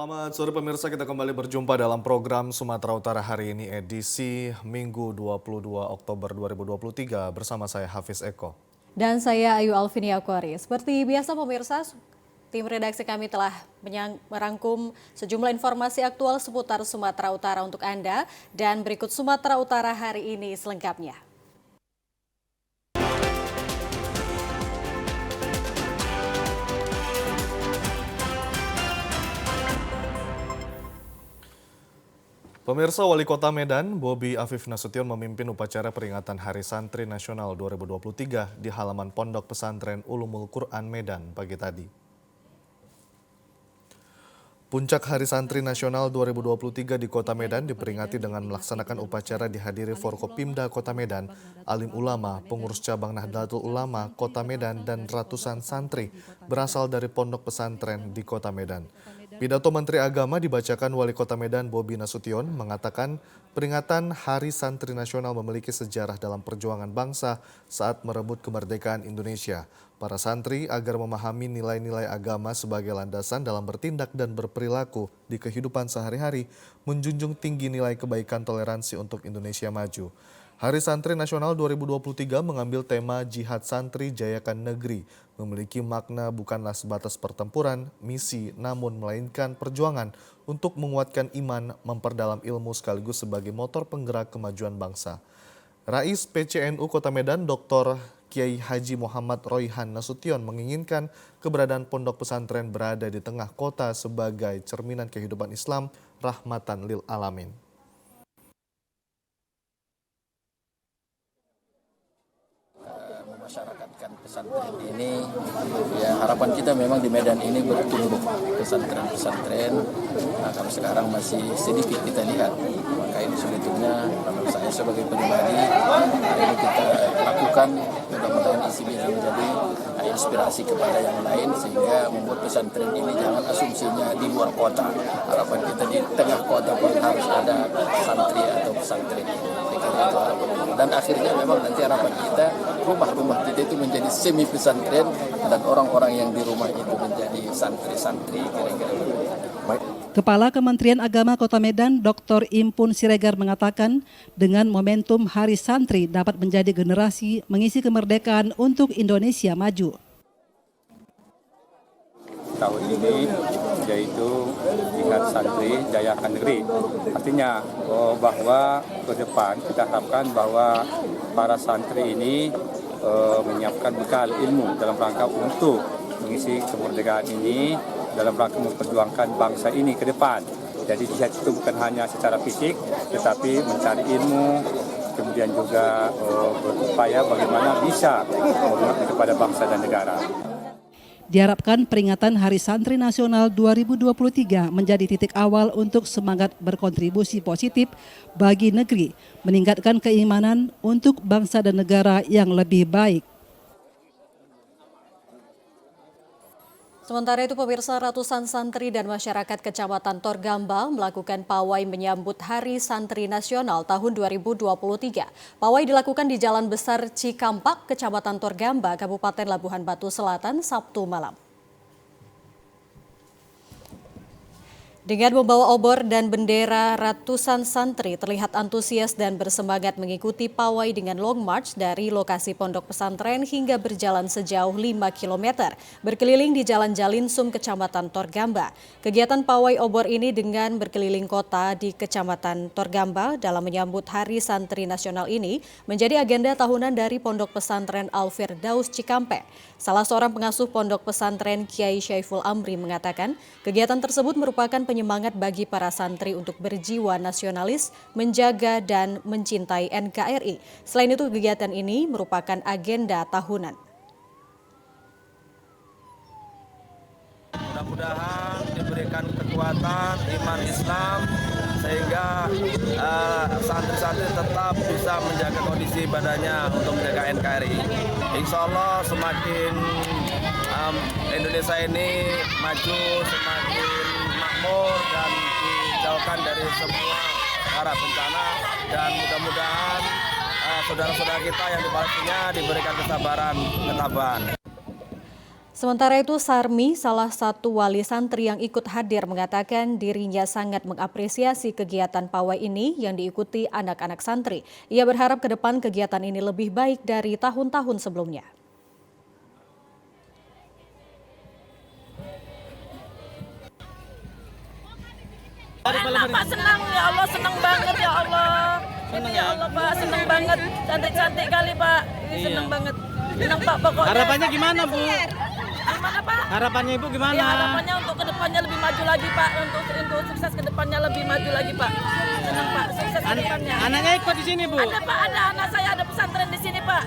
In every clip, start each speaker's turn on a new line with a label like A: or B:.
A: Selamat sore pemirsa, kita kembali berjumpa dalam program Sumatera Utara hari ini edisi Minggu 22 Oktober 2023 bersama saya Hafiz Eko.
B: Dan saya Ayu Alfinia Aquari. Seperti biasa pemirsa, tim redaksi kami telah merangkum sejumlah informasi aktual seputar Sumatera Utara untuk Anda. Dan berikut Sumatera Utara hari ini selengkapnya.
A: Pemirsa, Wali Kota Medan, Bobi Afif Nasution memimpin upacara peringatan Hari Santri Nasional 2023 di halaman Pondok Pesantren Ulumul Quran Medan pagi tadi. Puncak Hari Santri Nasional 2023 di Kota Medan diperingati dengan melaksanakan upacara dihadiri Forkopimda Kota Medan, alim ulama, pengurus cabang Nahdlatul Ulama Kota Medan, dan ratusan santri berasal dari pondok pesantren di Kota Medan. Pidato Menteri Agama dibacakan Wali Kota Medan Bobi Nasution mengatakan peringatan Hari Santri Nasional memiliki sejarah dalam perjuangan bangsa saat merebut kemerdekaan Indonesia. Para santri agar memahami nilai-nilai agama sebagai landasan dalam bertindak dan berperilaku di kehidupan sehari-hari, menjunjung tinggi nilai kebaikan toleransi untuk Indonesia maju. Hari Santri Nasional 2023 mengambil tema Jihad Santri Jayakan Negeri, memiliki makna bukanlah sebatas pertempuran, misi, namun melainkan perjuangan untuk menguatkan iman, memperdalam ilmu sekaligus sebagai motor penggerak kemajuan bangsa. Rais PCNU Kota Medan Dr. Kiai Haji Muhammad Royhan Nasution menginginkan keberadaan pondok pesantren berada di tengah kota sebagai cerminan kehidupan Islam rahmatan lil alamin.
C: Memasyarakatkan pesantren ini, ya harapan kita memang di Medan ini bertumbuh pesantren-pesantren. Nah, kalau sekarang masih sedikit kita lihat, maka ini sebetulnya saya sebagai pribadi hari ini kita lakukan, mudah-mudahan isi bisa menjadi inspirasi kepada yang lain sehingga membuat pesantren ini jangan asumsinya di luar kota. Harapan kita di tengah kota pun harus ada santri atau pesantren ini. Dan akhirnya memang nanti harapan kita rumah-rumah kita itu menjadi semi pesantren dan orang-orang yang di rumah itu menjadi santri-santri kira-kira.
D: Kepala Kementerian Agama Kota Medan, Dr. Impun Siregar mengatakan dengan momentum Hari Santri dapat menjadi generasi mengisi kemerdekaan untuk Indonesia maju.
E: Tahun ini yaitu Jihad Santri Jayakan Negeri. Artinya bahwa ke depan kita harapkan bahwa para santri ini menyiapkan bekal ilmu dalam rangka untuk mengisi kemerdekaan ini, dalam rangka memperjuangkan bangsa ini ke depan. Jadi jihad itu bukan hanya secara fisik, tetapi mencari ilmu, kemudian juga berupaya bagaimana bisa mengabdi kepada bangsa dan negara.
D: Diharapkan peringatan Hari Santri Nasional 2023 menjadi titik awal untuk semangat berkontribusi positif bagi negeri, meningkatkan keimanan untuk bangsa dan negara yang lebih baik.
B: Sementara itu pemirsa, ratusan santri dan masyarakat Kecamatan Torgamba melakukan pawai menyambut Hari Santri Nasional tahun 2023. Pawai dilakukan di Jalan Besar Cikampak, Kecamatan Torgamba, Kabupaten Labuhan Batu Selatan, Sabtu malam. Dengan membawa obor dan bendera, ratusan santri terlihat antusias dan bersemangat mengikuti pawai dengan long march dari lokasi pondok pesantren hingga berjalan sejauh 5 km, berkeliling di Jalan Jalinsum, Kecamatan Torgamba. Kegiatan pawai obor ini dengan berkeliling kota di Kecamatan Torgamba dalam menyambut Hari Santri Nasional ini menjadi agenda tahunan dari Pondok Pesantren Al-Firdaus Cikampek. Salah seorang pengasuh pondok pesantren Kiai Syaiful Amri mengatakan kegiatan tersebut merupakan penyemangat bagi para santri untuk berjiwa nasionalis, menjaga dan mencintai NKRI. Selain itu, kegiatan ini merupakan agenda tahunan.
F: Mudah-mudahan diberikan kekuatan iman Islam sehingga santri-santri tetap bisa menjaga kondisi badannya untuk menjaga NKRI. Insya Allah semakin Indonesia ini maju, semakin makmur dan dijauhkan dari semua arah bencana, dan mudah-mudahan saudara-saudara kita yang di Palestina diberikan kesabaran, ketabahan.
B: Sementara itu, Sarmi, salah satu wali santri yang ikut hadir, mengatakan dirinya sangat mengapresiasi kegiatan pawai ini yang diikuti anak-anak santri. Ia berharap ke depan kegiatan ini lebih baik dari tahun-tahun sebelumnya.
G: Enak Pak, senang ya Allah, senang banget ya Allah. Senang ya Allah Pak, senang banget. Cantik-cantik kali Pak. Ini senang banget. Senang Pak pokoknya.
H: Harapannya gimana Bu?
G: Gimana Pak?
H: Harapannya Ibu gimana?
G: Ya, harapannya untuk kedepannya lebih maju lagi Pak. Untuk sukses kedepannya lebih maju lagi Pak. Senang Pak, sukses kedepannya.
H: Anaknya ikut di sini Bu?
G: Ada Pak, ada anak saya, ada pesantren di sini Pak.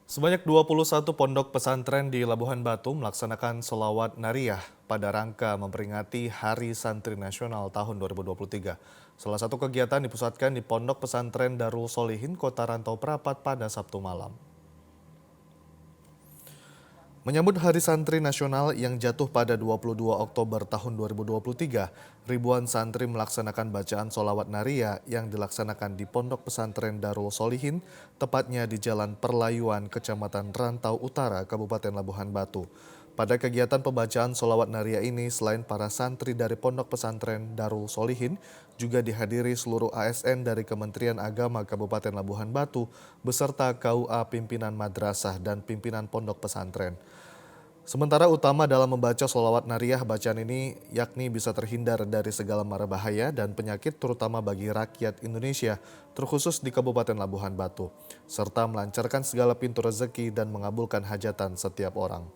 A: Sebanyak 21 pondok pesantren di Labuhan Batu melaksanakan sholawat nariyah pada rangka memperingati Hari Santri Nasional tahun 2023. Salah satu kegiatan dipusatkan di Pondok Pesantren Darul Solihin, Kota Rantau Prapat pada Sabtu malam. Menyambut Hari Santri Nasional yang jatuh pada 22 Oktober tahun 2023, ribuan santri melaksanakan bacaan sholawat nariyah yang dilaksanakan di Pondok Pesantren Darul Solihin, tepatnya di Jalan Perlayuan, Kecamatan Rantau Utara, Kabupaten Labuhan Batu. Pada kegiatan pembacaan sholawat nariyah ini, selain para santri dari Pondok Pesantren Darul Solihin, juga dihadiri seluruh ASN dari Kementerian Agama Kabupaten Labuhan Batu, beserta KUA pimpinan madrasah dan pimpinan pondok pesantren. Sementara utama dalam membaca sholawat nariyah bacaan ini yakni bisa terhindar dari segala mara bahaya dan penyakit terutama bagi rakyat Indonesia, terkhusus di Kabupaten Labuhan Batu, serta melancarkan segala pintu rezeki dan mengabulkan hajatan setiap orang.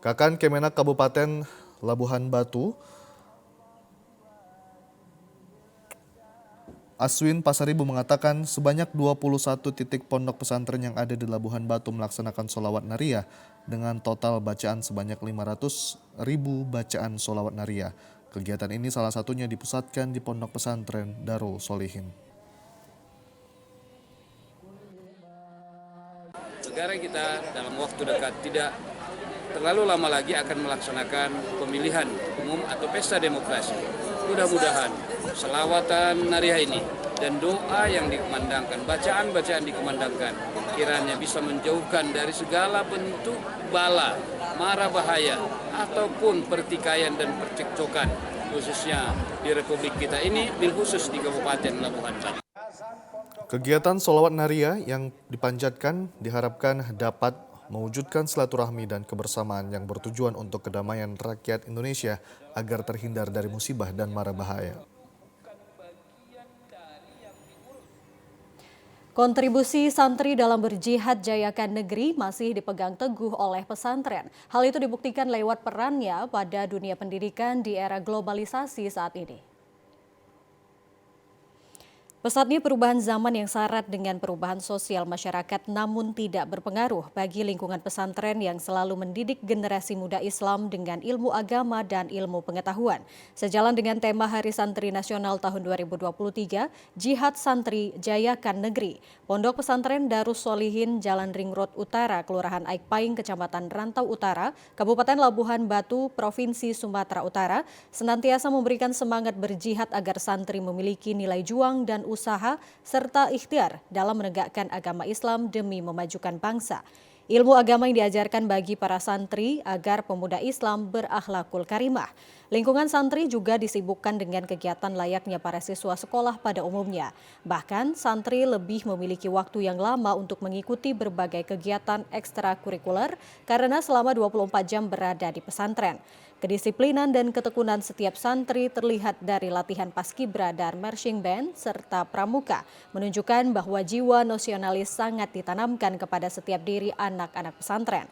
A: Kakan Kemenak Kabupaten Labuhan Batu, Aswin Pasaribu, mengatakan sebanyak 21 titik pondok pesantren yang ada di Labuhan Batu melaksanakan sholawat nariyah dengan total bacaan sebanyak 500.000 bacaan sholawat nariyah. Kegiatan ini salah satunya dipusatkan di Pondok Pesantren Darul Solihin.
I: Negara kita dalam waktu dekat tidak terlalu lama lagi akan melaksanakan pemilihan umum atau pesta demokrasi. Mudah-mudahan selawatan nariyah ini dan doa yang dikumandangkan, bacaan-bacaan dikumandangkan, kiranya bisa menjauhkan dari segala bentuk bala, mara bahaya, ataupun pertikaian dan percekcokan, khususnya di Republik kita ini, bil khusus di Kabupaten Labuhan Batu.
A: Kegiatan sholawat nariyah yang dipanjatkan diharapkan dapat mewujudkan silaturahmi dan kebersamaan yang bertujuan untuk kedamaian rakyat Indonesia agar terhindar dari musibah dan mara bahaya.
B: Kontribusi santri dalam berjihad jayakan negeri masih dipegang teguh oleh pesantren. Hal itu dibuktikan lewat perannya pada dunia pendidikan di era globalisasi saat ini. Pesatnya perubahan zaman yang syarat dengan perubahan sosial masyarakat namun tidak berpengaruh bagi lingkungan pesantren yang selalu mendidik generasi muda Islam dengan ilmu agama dan ilmu pengetahuan. Sejalan dengan tema Hari Santri Nasional tahun 2023, Jihad Santri Jayakan Negeri, Pondok Pesantren Darus Solihin, Jalan Ring Road Utara, Kelurahan Aikpaing, Kecamatan Rantau Utara, Kabupaten Labuhan Batu, Provinsi Sumatera Utara, senantiasa memberikan semangat berjihad agar santri memiliki nilai juang dan usaha serta ikhtiar dalam menegakkan agama Islam demi memajukan bangsa. Ilmu agama yang diajarkan bagi para santri agar pemuda Islam berakhlakul karimah. Lingkungan santri juga disibukkan dengan kegiatan layaknya para siswa sekolah pada umumnya. Bahkan santri lebih memiliki waktu yang lama untuk mengikuti berbagai kegiatan ekstrakurikuler karena selama 24 jam berada di pesantren. Kedisiplinan dan ketekunan setiap santri terlihat dari latihan paskibra dan marching band serta pramuka, menunjukkan bahwa jiwa nasionalis sangat ditanamkan kepada setiap diri anak-anak pesantren.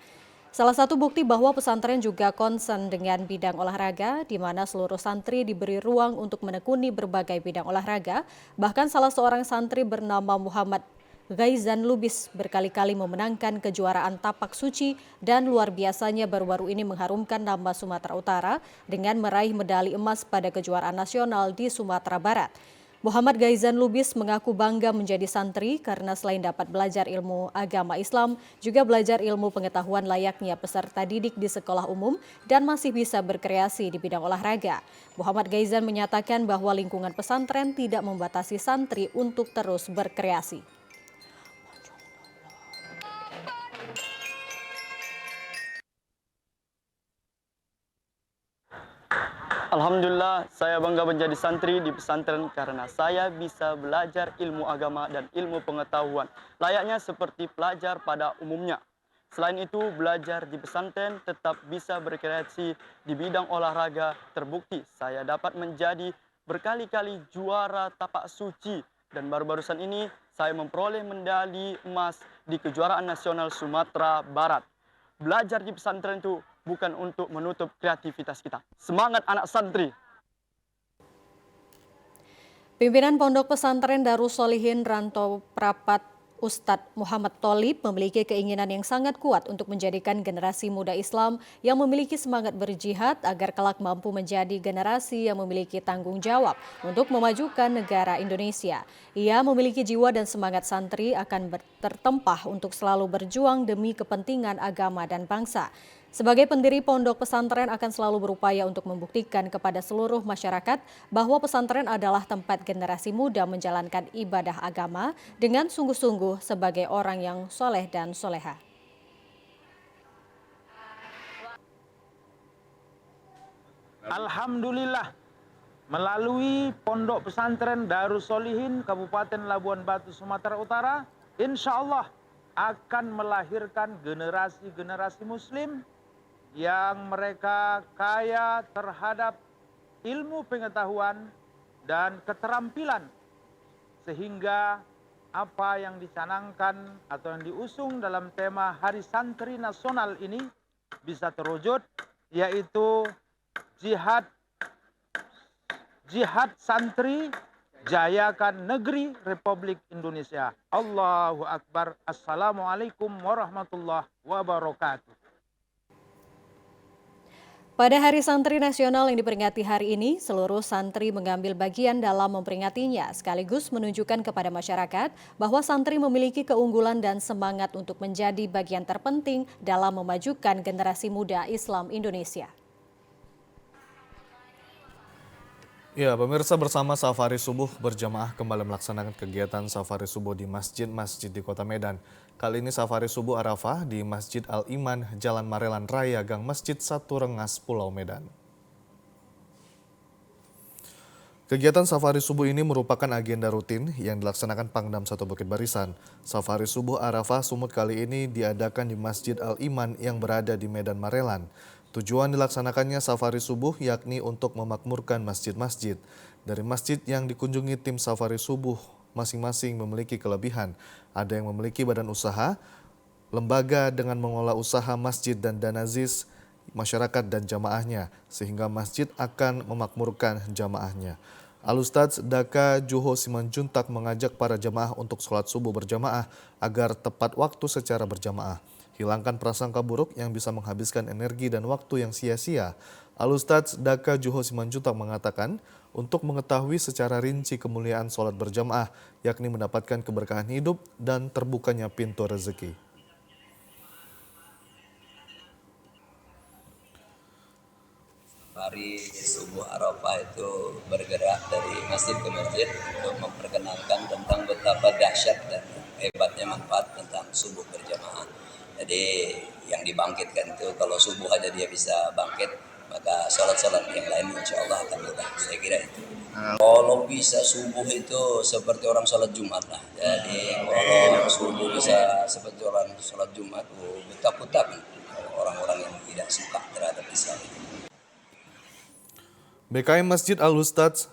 B: Salah satu bukti bahwa pesantren juga concern dengan bidang olahraga, di mana seluruh santri diberi ruang untuk menekuni berbagai bidang olahraga. Bahkan salah seorang santri bernama Muhammad Gaizan Lubis berkali-kali memenangkan kejuaraan tapak suci dan luar biasanya baru-baru ini mengharumkan nama Sumatera Utara dengan meraih medali emas pada kejuaraan nasional di Sumatera Barat. Muhammad Gaizan Lubis mengaku bangga menjadi santri karena selain dapat belajar ilmu agama Islam, juga belajar ilmu pengetahuan layaknya peserta didik di sekolah umum dan masih bisa berkreasi di bidang olahraga. Muhammad Gaizan menyatakan bahwa lingkungan pesantren tidak membatasi santri untuk terus berkreasi.
J: Alhamdulillah, saya bangga menjadi santri di pesantren karena saya bisa belajar ilmu agama dan ilmu pengetahuan, layaknya seperti pelajar pada umumnya. Selain itu, belajar di pesantren tetap bisa berkreasi di bidang olahraga. Terbukti, saya dapat menjadi berkali-kali juara tapak suci. Dan baru-barusan ini, saya memperoleh medali emas di kejuaraan nasional Sumatera Barat. Belajar di pesantren itu bukan untuk menutup kreativitas kita. Semangat anak santri!
B: Pimpinan Pondok Pesantren Darus Sholihin Ranto Prapat Ustadz Muhammad Tholib memiliki keinginan yang sangat kuat untuk menjadikan generasi muda Islam yang memiliki semangat berjihad agar kelak mampu menjadi generasi yang memiliki tanggung jawab untuk memajukan negara Indonesia. Ia memiliki jiwa dan semangat santri akan tertempah untuk selalu berjuang demi kepentingan agama dan bangsa. Sebagai pendiri pondok pesantren akan selalu berupaya untuk membuktikan kepada seluruh masyarakat bahwa pesantren adalah tempat generasi muda menjalankan ibadah agama dengan sungguh-sungguh sebagai orang yang soleh dan soleha.
K: Alhamdulillah, melalui pondok pesantren Darus Sholihin Kabupaten Labuan Batu, Sumatera Utara, insya Allah akan melahirkan generasi-generasi muslim yang mereka kaya terhadap ilmu pengetahuan dan keterampilan, sehingga apa yang dicanangkan atau yang diusung dalam tema Hari Santri Nasional ini bisa terwujud, yaitu jihad santri, jayakan negeri Republik Indonesia. Allahu Akbar. Assalamualaikum warahmatullahi wabarakatuh.
B: Pada Hari Santri Nasional yang diperingati hari ini, seluruh santri mengambil bagian dalam memperingatinya, sekaligus menunjukkan kepada masyarakat bahwa santri memiliki keunggulan dan semangat untuk menjadi bagian terpenting dalam memajukan generasi muda Islam Indonesia.
A: Ya, pemirsa, bersama Safari Subuh berjamaah kembali melaksanakan kegiatan Safari Subuh di masjid-masjid di Kota Medan. Kali ini Safari Subuh Arafah di Masjid Al-Iman, Jalan Marelan Raya, Gang Masjid Satu Rengas, Pulau Medan. Kegiatan Safari Subuh ini merupakan agenda rutin yang dilaksanakan Pangdam 1 Bukit Barisan. Safari Subuh Arafah Sumut kali ini diadakan di Masjid Al-Iman yang berada di Medan Marelan. Tujuan dilaksanakannya Safari Subuh yakni untuk memakmurkan masjid-masjid. Dari masjid yang dikunjungi tim Safari Subuh, masing-masing memiliki kelebihan. Ada yang memiliki badan usaha, lembaga dengan mengolah usaha masjid dan dana zis masyarakat dan jamaahnya, sehingga masjid akan memakmurkan jamaahnya. Al-Ustadz Daka Juho Simanjuntak mengajak para jamaah untuk sholat subuh berjamaah agar tepat waktu secara berjamaah. Hilangkan prasangka buruk yang bisa menghabiskan energi dan waktu yang sia-sia. Al-Ustadz Daka Juho Simanjuntak mengatakan, untuk mengetahui secara rinci kemuliaan sholat berjamaah, yakni mendapatkan keberkahan hidup dan terbukanya pintu rezeki.
L: Hari subuh Arafah itu bergerak dari masjid ke masjid untuk memperkenalkan tentang betapa dahsyat dan hebatnya manfaat tentang subuh berjamaah. Jadi yang dibangkitkan itu kalau subuh aja dia bisa bangkit, maka sholat-sholat yang lain insya Allah akan mudah. Saya kira itu. Kalau bisa subuh itu seperti orang sholat Jumat lah. Jadi kalau subuh bisa seperti orang sholat Jumat, betapa orang-orang yang tidak suka terhadap Islam itu.
A: BKM Masjid Al-Ustadz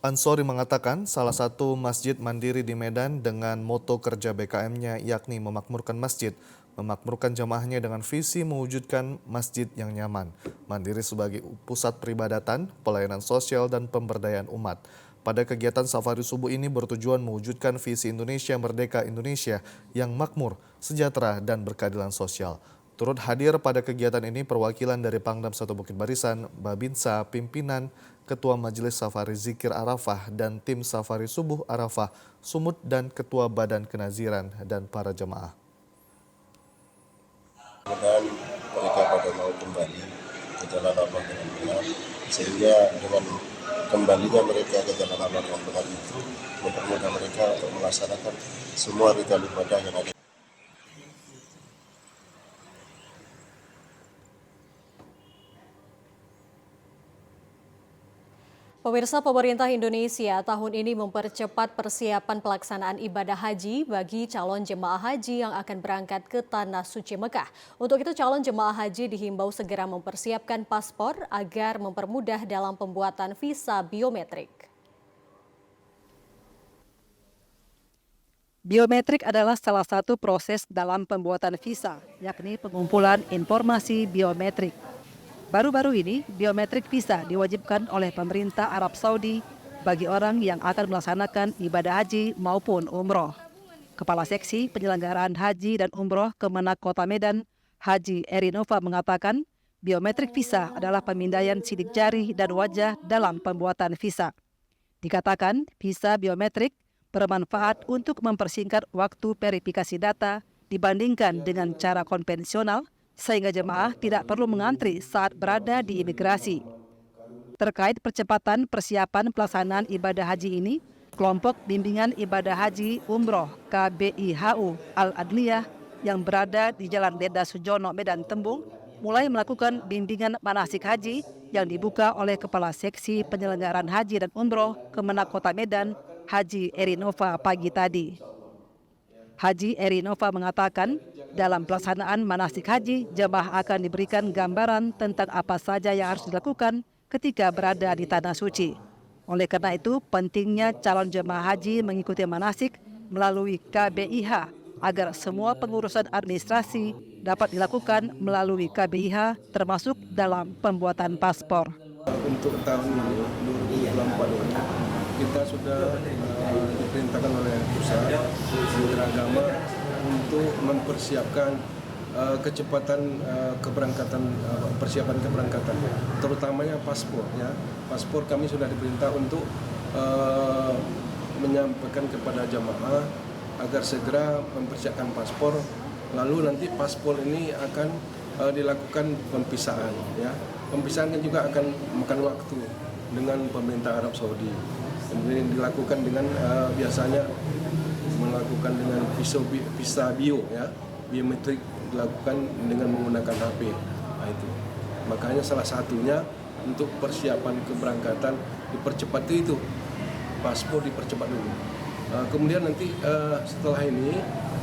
A: Ansori mengatakan salah satu masjid mandiri di Medan dengan moto kerja BKM-nya yakni memakmurkan masjid, memakmurkan jamaahnya dengan visi mewujudkan masjid yang nyaman, mandiri sebagai pusat peribadatan, pelayanan sosial, dan pemberdayaan umat. Pada kegiatan Safari Subuh ini bertujuan mewujudkan visi Indonesia Merdeka Indonesia yang makmur, sejahtera, dan berkeadilan sosial. Turut hadir pada kegiatan ini perwakilan dari Pangdam 1 Bukit Barisan, Babinsa, pimpinan, Ketua Majelis Safari Zikir Arafah, dan tim Safari Subuh Arafah, Sumut, dan Ketua Badan Kenaziran dan para jemaah.
M: Dan mereka pada mau kembali ke jalan Allah dengan benar, sehingga dengan kembalinya mereka ke jalan Allah dengan benar itu mempermudah mereka untuk melaksanakan semua ritual ibadah yang ada.
B: Pemirsa, pemerintah Indonesia tahun ini mempercepat persiapan pelaksanaan ibadah haji bagi calon jemaah haji yang akan berangkat ke Tanah Suci Mekah. Untuk itu, calon jemaah haji dihimbau segera mempersiapkan paspor agar mempermudah dalam pembuatan visa biometrik.
D: Biometrik adalah salah satu proses dalam pembuatan visa, yakni pengumpulan informasi biometrik. Baru-baru ini, biometrik visa diwajibkan oleh pemerintah Arab Saudi bagi orang yang akan melaksanakan ibadah haji maupun umroh. Kepala Seksi Penyelenggaraan Haji dan Umroh Kemenak Kota Medan, Haji Erinova mengatakan, biometrik visa adalah pemindaian sidik jari dan wajah dalam pembuatan visa. Dikatakan, visa biometrik bermanfaat untuk mempersingkat waktu verifikasi data dibandingkan dengan cara konvensional, sehingga jemaah tidak perlu mengantri saat berada di imigrasi. Terkait percepatan persiapan pelaksanaan ibadah haji ini, kelompok bimbingan ibadah haji umroh KBIHU Al-Adliyah yang berada di Jalan Deda Sujono, Medan Tembung, mulai melakukan bimbingan manasik haji yang dibuka oleh Kepala Seksi Penyelenggaraan Haji dan Umroh Kemenak Kota Medan, Haji Erinova pagi tadi. Haji Erinova mengatakan, dalam pelaksanaan manasik haji, jemaah akan diberikan gambaran tentang apa saja yang harus dilakukan ketika berada di Tanah Suci. Oleh karena itu, pentingnya calon jemaah haji mengikuti manasik melalui KBIH agar semua pengurusan administrasi dapat dilakukan melalui KBIH, termasuk dalam pembuatan paspor.
N: Untuk tahun ini, 2024, kita sudah diperintahkan oleh pusat Menteri Agama untuk mempersiapkan kecepatan keberangkatan, persiapan keberangkatan, terutamanya paspor. Ya, paspor kami sudah diperintah untuk menyampaikan kepada jamaah agar segera mempersiapkan paspor. Lalu nanti paspor ini akan dilakukan pempisahan. Ya, pempisahan juga akan makan waktu dengan pemerintah Arab Saudi. Ini dilakukan dengan biasanya melakukan dengan visa bio, ya, biometrik dilakukan dengan menggunakan HP. Nah, itu makanya salah satunya untuk persiapan keberangkatan dipercepat itu paspor dipercepat dulu. Kemudian nanti setelah ini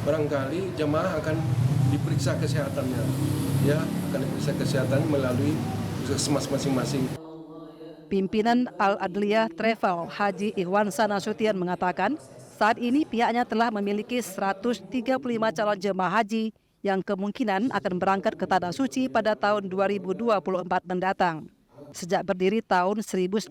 N: barangkali jemaah akan diperiksa kesehatannya, ya, akan diperiksa kesehatan melalui puskesmas masing-masing.
D: Pimpinan Al-Adliyah Travel Haji Ihwansa Nasution mengatakan, saat ini pihaknya telah memiliki 135 calon jemaah haji yang kemungkinan akan berangkat ke Tanah Suci pada tahun 2024 mendatang. Sejak berdiri tahun 1995,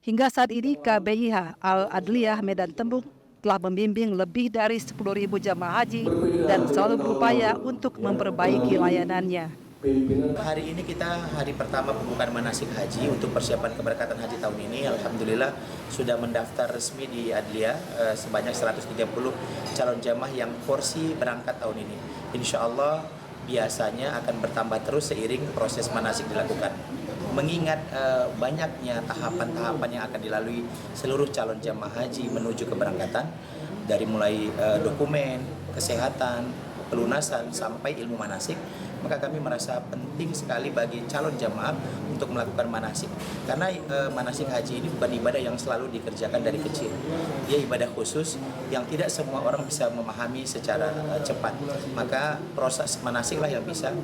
D: hingga saat ini KBIH Al-Adliyah Medan Tembung telah membimbing lebih dari 10.000 jemaah haji dan selalu berupaya untuk memperbaiki layanannya.
O: Hari ini kita hari pertama pembukaan manasik haji untuk persiapan keberangkatan haji tahun ini. Alhamdulillah sudah mendaftar resmi di Adliyah sebanyak 130 calon jamaah yang porsi berangkat tahun ini. Insya Allah biasanya akan bertambah terus seiring proses manasik dilakukan. Mengingat banyaknya tahapan-tahapan yang akan dilalui seluruh calon jamaah haji menuju keberangkatan, dari mulai dokumen, kesehatan, pelunasan sampai ilmu manasik, maka kami merasa penting sekali bagi calon jamaah untuk melakukan manasik. Karena manasik haji ini bukan ibadah yang selalu dikerjakan dari kecil. Dia ibadah khusus yang tidak semua orang bisa memahami secara cepat. Maka proses manasiklah yang bisa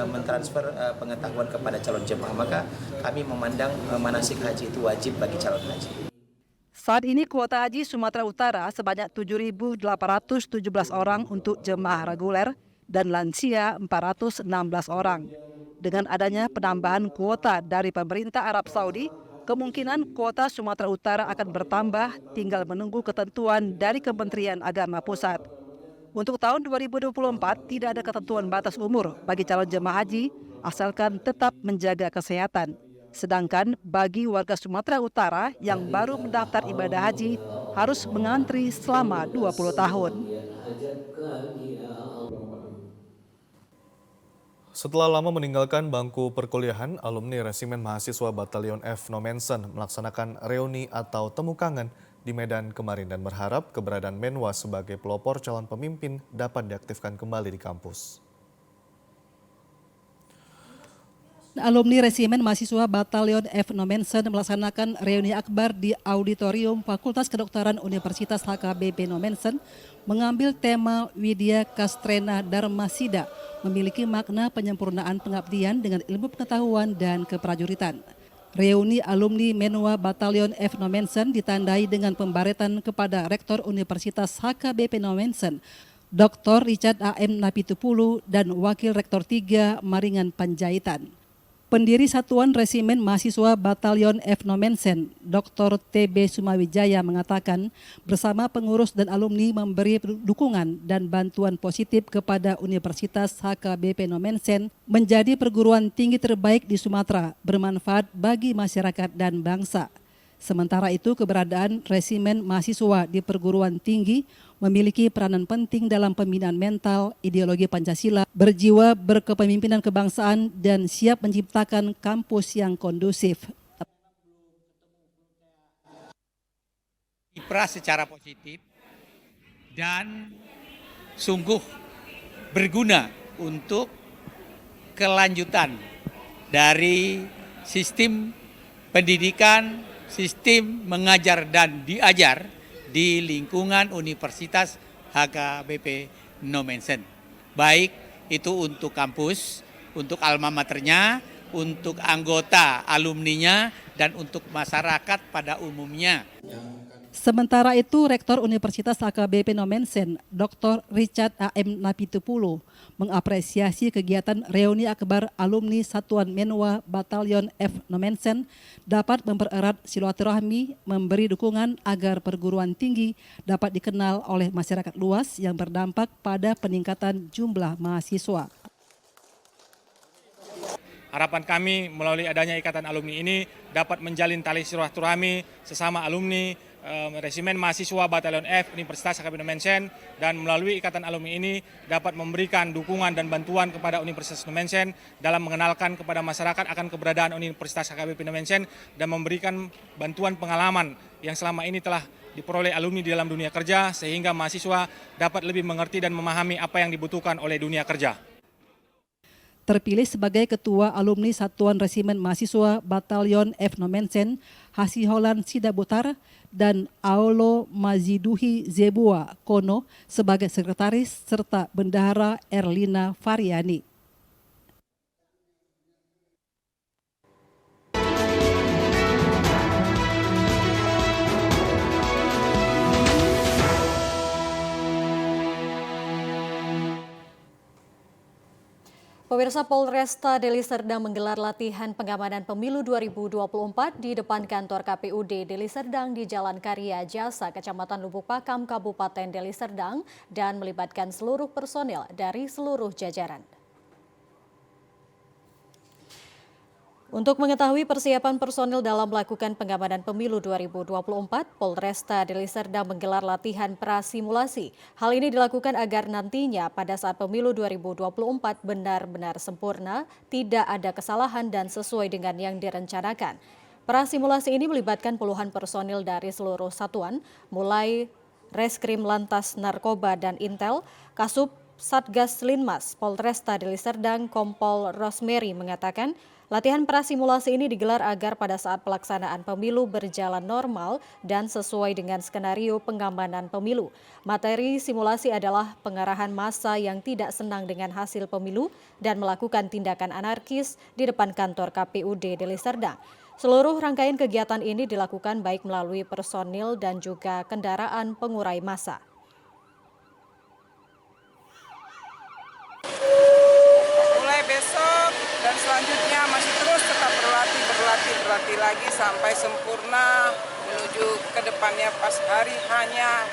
O: mentransfer pengetahuan kepada calon jamaah. Maka kami memandang manasik haji itu wajib bagi calon haji.
D: Saat ini kuota haji Sumatera Utara sebanyak 7.817 orang untuk jemaah reguler dan lansia 416 orang. Dengan adanya penambahan kuota dari pemerintah Arab Saudi, kemungkinan kuota Sumatera Utara akan bertambah, tinggal menunggu ketentuan dari Kementerian Agama Pusat. Untuk tahun 2024 tidak ada ketentuan batas umur bagi calon jemaah haji asalkan tetap menjaga kesehatan. Sedangkan bagi warga Sumatera Utara yang baru mendaftar ibadah haji harus mengantri selama 20 tahun.
A: Setelah lama meninggalkan bangku perkuliahan, alumni Resimen Mahasiswa Batalion F Nomensen melaksanakan reuni atau temu kangen di Medan kemarin dan berharap keberadaan Menwa sebagai pelopor calon pemimpin dapat diaktifkan kembali di kampus.
D: Alumni Resimen Mahasiswa Batalion F Nomensen melaksanakan reuni akbar di Auditorium Fakultas Kedokteran Universitas HKBP Nomensen mengambil tema Widya Kastrena Dharmasida, memiliki makna penyempurnaan pengabdian dengan ilmu pengetahuan dan keprajuritan. Reuni alumni Menwa Batalion F Nomensen ditandai dengan pembaretan kepada Rektor Universitas HKBP Nomensen, Dr. Richard A.M. Napitupulu dan Wakil Rektor 3 Maringan Panjaitan. Pendiri Satuan Resimen Mahasiswa Batalion F Nomensen, Dr. T.B. Sumawijaya mengatakan bersama pengurus dan alumni memberi dukungan dan bantuan positif kepada Universitas HKBP Nomensen menjadi perguruan tinggi terbaik di Sumatera, bermanfaat bagi masyarakat dan bangsa. Sementara itu, keberadaan Resimen Mahasiswa di perguruan tinggi memiliki peranan penting dalam pembinaan mental, ideologi Pancasila, berjiwa berkepemimpinan kebangsaan, dan siap menciptakan kampus yang kondusif.
P: Kiprah secara positif dan sungguh berguna untuk kelanjutan dari sistem pendidikan, sistem mengajar dan diajar di lingkungan Universitas HKBP Nomensen. Baik itu untuk kampus, untuk alma maternya, untuk anggota alumninya, dan untuk masyarakat pada umumnya.
D: Sementara itu, Rektor Universitas HKBP Nomensen, Dr. Richard A.M. Napitupulu, mengapresiasi kegiatan reuni akbar alumni Satuan Menwa Batalion F Nomensen dapat mempererat silaturahmi, memberi dukungan agar perguruan tinggi dapat dikenal oleh masyarakat luas yang berdampak pada peningkatan jumlah mahasiswa.
H: Harapan kami melalui adanya ikatan alumni ini dapat menjalin tali silaturahmi sesama alumni Resimen Mahasiswa Batalion F Universitas HKBP Nomensen, dan melalui ikatan alumni ini dapat memberikan dukungan dan bantuan kepada Universitas Nomensen dalam mengenalkan kepada masyarakat akan keberadaan Universitas HKBP Nomensen dan memberikan bantuan pengalaman yang selama ini telah diperoleh alumni di dalam dunia kerja, sehingga mahasiswa dapat lebih mengerti dan memahami apa yang dibutuhkan oleh dunia kerja.
D: Terpilih sebagai Ketua Alumni Satuan Resimen Mahasiswa Batalion F Nomensen, Hasiholan Sidabutar, dan Aulo Maziduhi Zebua Kono sebagai Sekretaris, serta Bendahara Erlina Variani.
B: Pemirsa, Polresta Deli Serdang menggelar latihan pengamanan pemilu 2024 di depan kantor KPUD Deli Serdang di Jalan Karya Jasa, Kecamatan Lubuk Pakam, Kabupaten Deli Serdang, dan melibatkan seluruh personil dari seluruh jajaran. Untuk mengetahui persiapan personil dalam melakukan pengamanan pemilu 2024, Polresta Deli Serdang menggelar latihan prasimulasi. Hal ini dilakukan agar nantinya pada saat pemilu 2024 benar-benar sempurna, tidak ada kesalahan dan sesuai dengan yang direncanakan. Prasimulasi ini melibatkan puluhan personil dari seluruh satuan, mulai Reskrim Lantas Narkoba dan Intel, Kasub Satgas Linmas, Polresta Deli Serdang, Kompol Rosemary mengatakan, latihan prasimulasi ini digelar agar pada saat pelaksanaan pemilu berjalan normal dan sesuai dengan skenario pengamanan pemilu. Materi simulasi adalah pengarahan massa yang tidak senang dengan hasil pemilu dan melakukan tindakan anarkis di depan kantor KPUD Deli Serdang. Seluruh rangkaian kegiatan ini dilakukan baik melalui personil dan juga kendaraan pengurai massa.
Q: Besok dan selanjutnya masih terus tetap berlatih lagi sampai sempurna menuju ke depannya pas hari hanya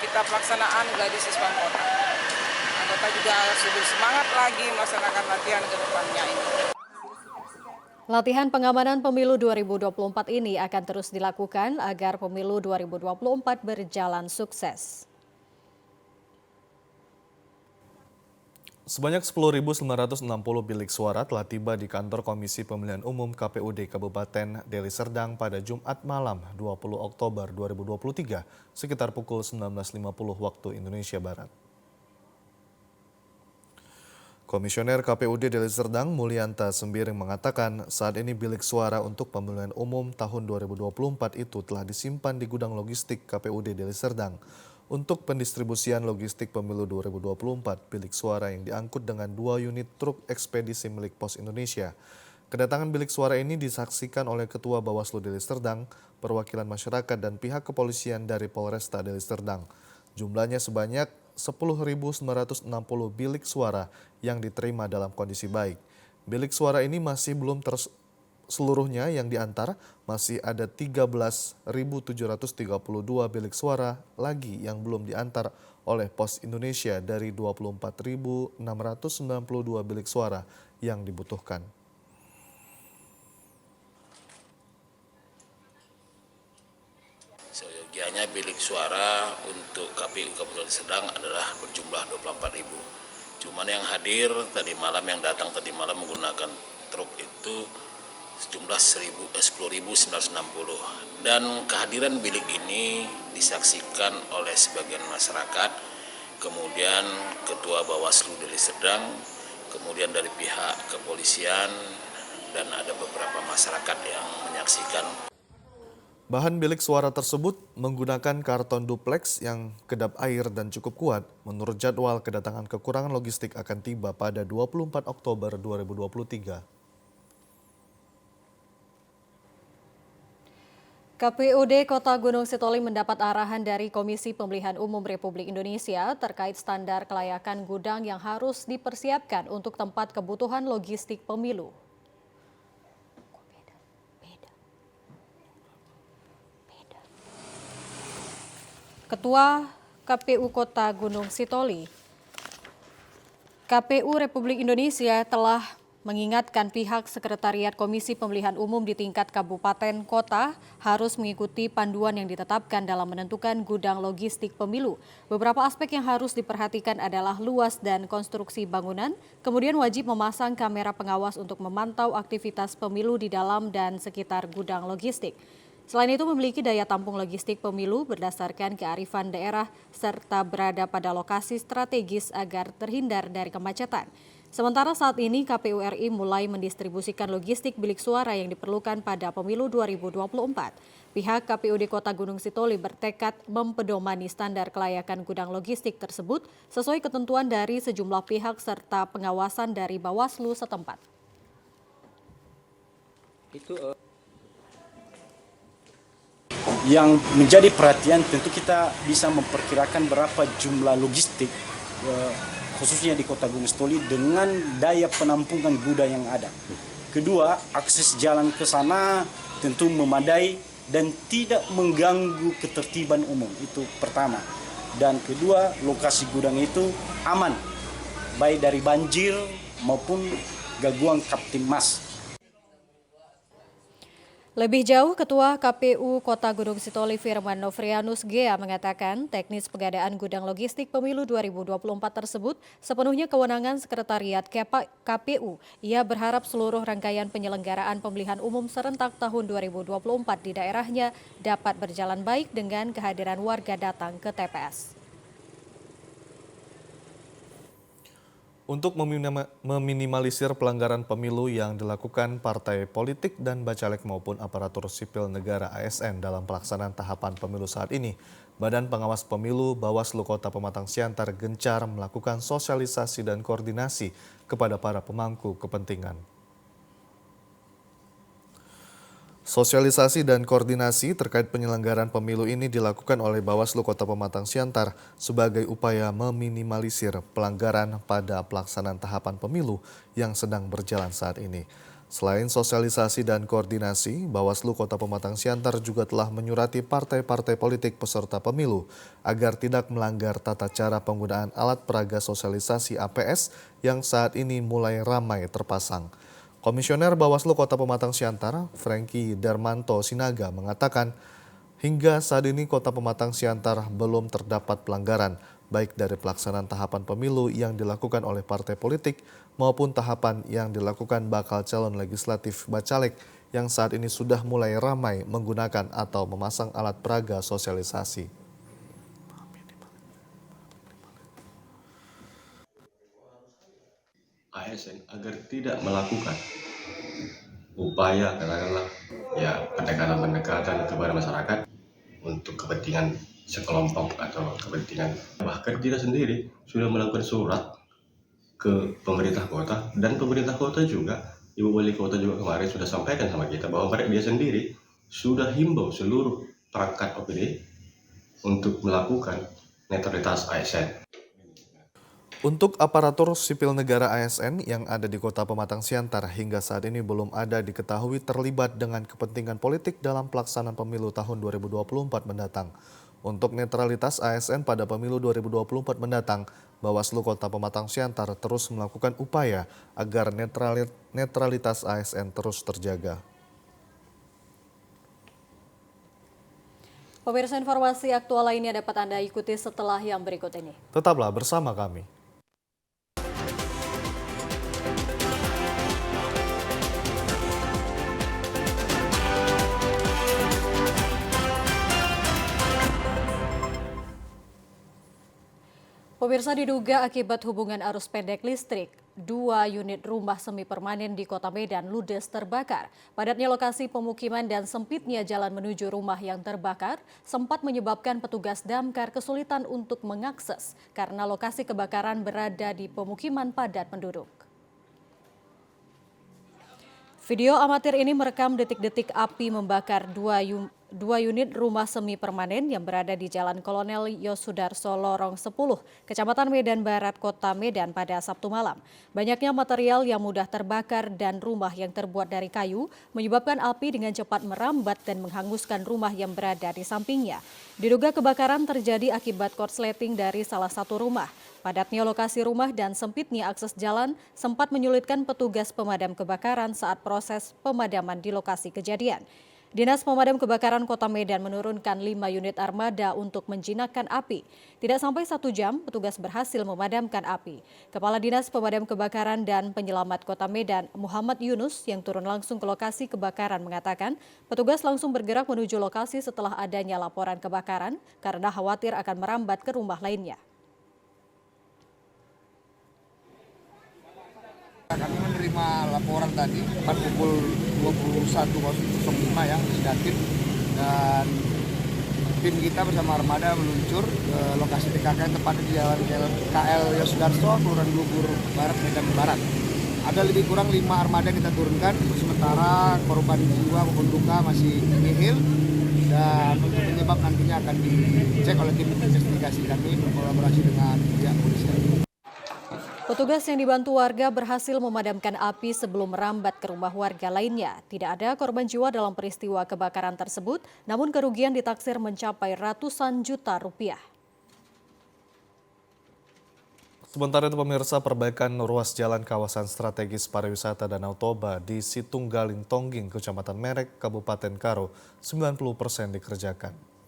Q: kita pelaksanaan gladi siswa kota. Anggota juga harus lebih semangat lagi melaksanakan latihan ke depannya ini.
B: Latihan pengamanan pemilu 2024 ini akan terus dilakukan agar pemilu 2024 berjalan sukses.
A: Sebanyak 10.960 bilik suara telah tiba di kantor Komisi Pemilihan Umum KPUD Kabupaten Deli Serdang pada Jumat malam 20 Oktober 2023 sekitar pukul 19.50 waktu Indonesia Barat. Komisioner KPUD Deli Serdang Mulyanta Sembiring mengatakan saat ini bilik suara untuk pemilihan umum tahun 2024 itu telah disimpan di gudang logistik KPUD Deli Serdang. Untuk pendistribusian logistik pemilu 2024, bilik suara yang diangkut dengan 2 unit truk ekspedisi milik Pos Indonesia. Kedatangan bilik suara ini disaksikan oleh Ketua Bawaslu Deli Serdang, perwakilan masyarakat dan pihak kepolisian dari Polresta Deli Serdang. Jumlahnya sebanyak 10.960 bilik suara yang diterima dalam kondisi baik. Bilik suara ini masih belum seluruhnya yang diantar, masih ada 13.732 bilik suara lagi yang belum diantar oleh Pos Indonesia dari 24.692 bilik suara yang dibutuhkan.
R: Seyogianya bilik suara untuk KPU Kabupaten Serdang adalah berjumlah 24.000. Cuman yang hadir tadi malam, yang datang tadi malam menggunakan truk itu sejumlah 10.960. Dan kehadiran bilik ini disaksikan oleh sebagian masyarakat, kemudian Ketua Bawaslu Deli Serdang, kemudian dari pihak kepolisian, dan ada beberapa masyarakat yang menyaksikan.
A: Bahan bilik suara tersebut menggunakan karton duplex yang kedap air dan cukup kuat. Menurut jadwal, kedatangan kekurangan logistik akan tiba pada 24 Oktober 2023.
B: KPUD Kota Gunung Sitoli mendapat arahan dari Komisi Pemilihan Umum Republik Indonesia terkait standar kelayakan gudang yang harus dipersiapkan untuk tempat kebutuhan logistik pemilu. Ketua KPU Kota Gunung Sitoli, KPU Republik Indonesia telah mengingatkan pihak Sekretariat Komisi Pemilihan Umum di tingkat kabupaten kota harus mengikuti panduan yang ditetapkan dalam menentukan gudang logistik pemilu. Beberapa aspek yang harus diperhatikan adalah luas dan konstruksi bangunan, kemudian wajib memasang kamera pengawas untuk memantau aktivitas pemilu di dalam dan sekitar gudang logistik. Selain itu memiliki daya tampung logistik pemilu berdasarkan kearifan daerah serta berada pada lokasi strategis agar terhindar dari kemacetan. Sementara saat ini KPU RI mulai mendistribusikan logistik bilik suara yang diperlukan pada pemilu 2024. Pihak KPUD Kota Gunung Sitoli bertekad mempedomani standar kelayakan gudang logistik tersebut sesuai ketentuan dari sejumlah pihak serta pengawasan dari Bawaslu setempat.
S: Yang menjadi perhatian tentu kita bisa memperkirakan berapa jumlah logistik khususnya di Kota Gunung Sitoli dengan daya penampungan gudang yang ada. Kedua, akses jalan ke sana tentu memadai dan tidak mengganggu ketertiban umum, itu pertama. Dan kedua, lokasi gudang itu aman baik dari banjir maupun gangguan Kaptimmas.
B: Lebih jauh, Ketua KPU Kota Gunung Sitoli Firman Novrianus Gea mengatakan teknis pengadaan gudang logistik pemilu 2024 tersebut sepenuhnya kewenangan Sekretariat KPU. Ia berharap seluruh rangkaian penyelenggaraan pemilihan umum serentak tahun 2024 di daerahnya dapat berjalan baik dengan kehadiran warga datang ke TPS.
A: Untuk meminimalisir pelanggaran pemilu yang dilakukan partai politik dan bacalek maupun aparatur sipil negara ASN dalam pelaksanaan tahapan pemilu saat ini, Badan Pengawas Pemilu Bawaslu Kota Pematang Siantar gencar melakukan sosialisasi dan koordinasi kepada para pemangku kepentingan. Sosialisasi dan koordinasi terkait penyelenggaraan pemilu ini dilakukan oleh Bawaslu Kota Pematang Siantar sebagai upaya meminimalisir pelanggaran pada pelaksanaan tahapan pemilu yang sedang berjalan saat ini. Selain sosialisasi dan koordinasi, Bawaslu Kota Pematang Siantar juga telah menyurati partai-partai politik peserta pemilu agar tidak melanggar tata cara penggunaan alat peraga sosialisasi APS yang saat ini mulai ramai terpasang. Komisioner Bawaslu Kota Pematang Siantar, Franky Darmanto Sinaga mengatakan, hingga saat ini Kota Pematang Siantar belum terdapat pelanggaran, baik dari pelaksanaan tahapan pemilu yang dilakukan oleh partai politik maupun tahapan yang dilakukan bakal calon legislatif bacalek yang saat ini sudah mulai ramai menggunakan atau memasang alat peraga sosialisasi.
T: ASN agar tidak melakukan upaya katakanlah ya pendekatan kepada masyarakat untuk kepentingan sekelompok atau kepentingan, bahkan kita sendiri sudah melakukan surat ke pemerintah kota, dan pemerintah kota juga, Ibu Wali Kota juga kemarin sudah sampaikan sama kita bahwa dia sendiri sudah himbau seluruh perangkat OPD untuk melakukan netralitas ASN.
A: Untuk aparatur sipil negara ASN yang ada di Kota Pematang Siantar hingga saat ini belum ada diketahui terlibat dengan kepentingan politik dalam pelaksanaan pemilu tahun 2024 mendatang. Untuk netralitas ASN pada pemilu 2024 mendatang, Bawaslu Kota Pematang Siantar terus melakukan upaya agar netralitas ASN terus terjaga.
B: Pemirsa, informasi aktual lainnya dapat Anda ikuti setelah yang berikut ini.
A: Tetaplah bersama kami.
B: Pemirsa, diduga akibat hubungan arus pendek listrik, 2 unit rumah semi permanen di Kota Medan ludes terbakar. Padatnya lokasi pemukiman dan sempitnya jalan menuju rumah yang terbakar sempat menyebabkan petugas damkar kesulitan untuk mengakses karena lokasi kebakaran berada di pemukiman padat penduduk. Video amatir ini merekam detik-detik api membakar 2 unit rumah semi permanen yang berada di Jalan Kolonel Yosudarso Lorong 10, Kecamatan Medan Barat, Kota Medan pada Sabtu malam. Banyaknya material yang mudah terbakar dan rumah yang terbuat dari kayu menyebabkan api dengan cepat merambat dan menghanguskan rumah yang berada di sampingnya. Diduga kebakaran terjadi akibat korsleting dari salah satu rumah. Padatnya lokasi rumah dan sempitnya akses jalan sempat menyulitkan petugas pemadam kebakaran saat proses pemadaman di lokasi kejadian. Dinas Pemadam Kebakaran Kota Medan menurunkan 5 unit armada untuk menjinakkan api. Tidak sampai 1 jam, petugas berhasil memadamkan api. Kepala Dinas Pemadam Kebakaran dan Penyelamat Kota Medan, Muhammad Yunus, yang turun langsung ke lokasi kebakaran mengatakan, petugas langsung bergerak menuju lokasi setelah adanya laporan kebakaran karena khawatir akan merambat ke rumah lainnya.
U: Kami menerima laporan tadi pada pukul 21.05 ya, inisiatif, dan tim kita bersama armada meluncur ke lokasi TKK tepatnya di Jalan KL Yosudarso, Kelurahan Blugur Barat, Medan Barat. Ada lebih kurang 5 armada kita turunkan, sementara korban jiwa maupun luka masih nihil, dan untuk penyebab nantinya akan dicek oleh tim investigasi kami berkolaborasi dengan pihak polisian.
B: Petugas yang dibantu warga berhasil memadamkan api sebelum merambat ke rumah warga lainnya. Tidak ada korban jiwa dalam peristiwa kebakaran tersebut, namun kerugian ditaksir mencapai ratusan juta rupiah.
A: Sementara itu pemirsa, perbaikan ruas jalan kawasan strategis pariwisata Danau Toba di Situnggaling Tongging, Kecamatan Merek, Kabupaten Karo, 90% dikerjakan.